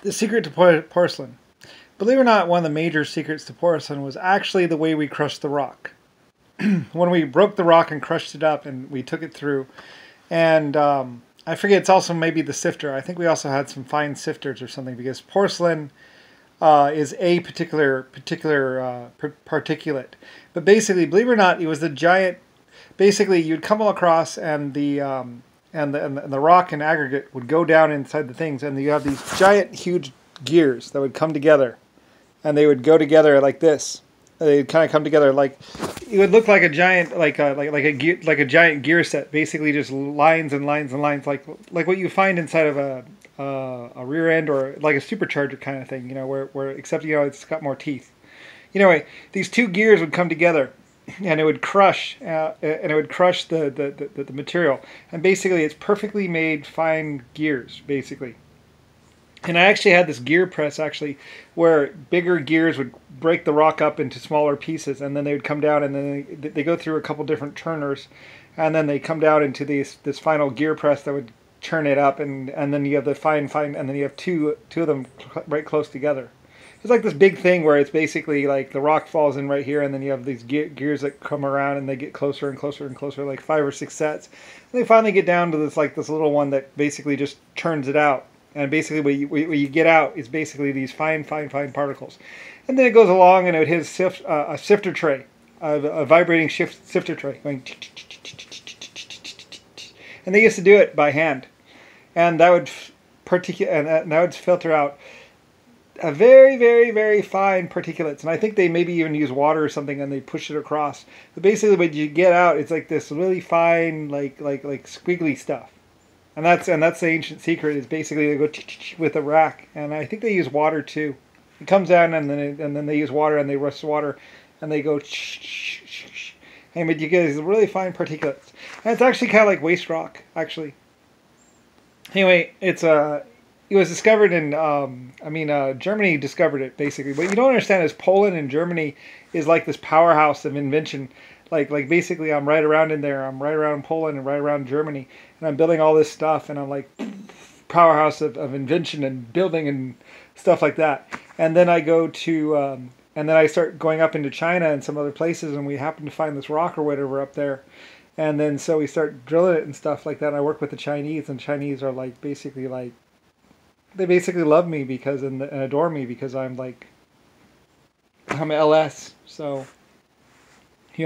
The secret to porcelain. Believe it or not, one of the major secrets to porcelain was actually the way we crushed the rock. When we broke the rock and crushed it up and we took it through, and I forget, it's also maybe the sifter. I think we also had some fine sifters or something, because porcelain is a particulate. But basically, believe it or not, it was the giant. Basically, you'd come across, and the rock and aggregate would go down inside the things, and you have these giant, huge gears that would come together, and they would go together like this. They'd kind of come together like it would look like a giant, like a giant gear set. Basically, just lines and lines and lines, like what you find inside of a rear end, or like a supercharger kind of thing. You know, where except it's got more teeth. Anyway, these two gears would come together, and it would crush, the material. And basically, it's perfectly made fine gears, basically. And I actually had this gear press, where bigger gears would break the rock up into smaller pieces, and then they would come down, and then they go through a couple different turners, and then they come down into this final gear press that would turn it up, and then you have the fine, and then you have two of them right close together. It's like this big thing where it's basically like the rock falls in right here, and then you have these gears that come around, and they get closer and closer and closer, like 5 or 6 sets. And they finally get down to this little one that basically just turns it out. And basically what you get out is basically these fine particles. And then it goes along, and it would hit a sifter tray, a vibrating sifter tray, going. And they used to do it by hand. And that would filter out a very fine particulates. And I think they maybe even use water or something, and they push it across. But basically what you get out, it's like this really fine, like squiggly stuff. And that's the ancient secret, is basically they go with a rack, and I think they use water too. It comes down, and then they use water, and they rush water, and they go and you get these really fine particulates. And it's actually kind of like waste rock, actually. Anyway, it was discovered in Germany discovered it, basically. What you don't understand is Poland and Germany is like this powerhouse of invention. Like basically, I'm right around in there. I'm right around Poland and right around Germany, and I'm building all this stuff, and I'm like powerhouse of invention and building and stuff like that. And then I go to, and then I start going up into China and some other places, and we happen to find this rock or whatever up there, and then so we start drilling it and stuff like that. And I work with the Chinese, and Chinese are they basically love me and adore me because I'm LS, so.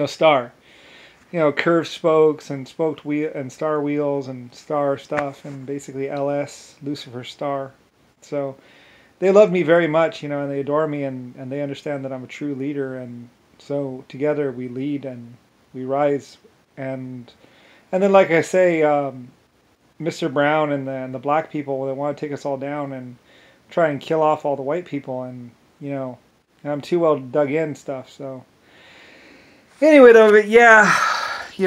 Star, curved spokes and spoked wheel and star wheels and star stuff, and basically LS, Lucifer Star. So they love me very much, and they adore me, and they understand that I'm a true leader, and so together we lead and we rise, and then, like I say, Mr. Brown and the black people, they want to take us all down and try and kill off all the white people, and I'm too well dug in stuff, so. Anyway, though, but yeah, they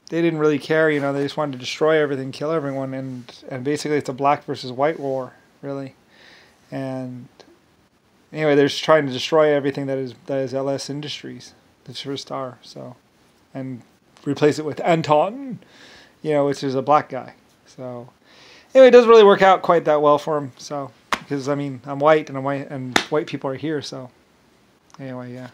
didn't really care, they just wanted to destroy everything, kill everyone, and basically it's a black versus white war, really. And anyway, they're just trying to destroy everything that is LS Industries, the superstar, so, and replace it with Anton, which is a black guy. So anyway, it doesn't really work out quite that well for him, so, because I'm white, and white people are here, so. Anyway, yeah.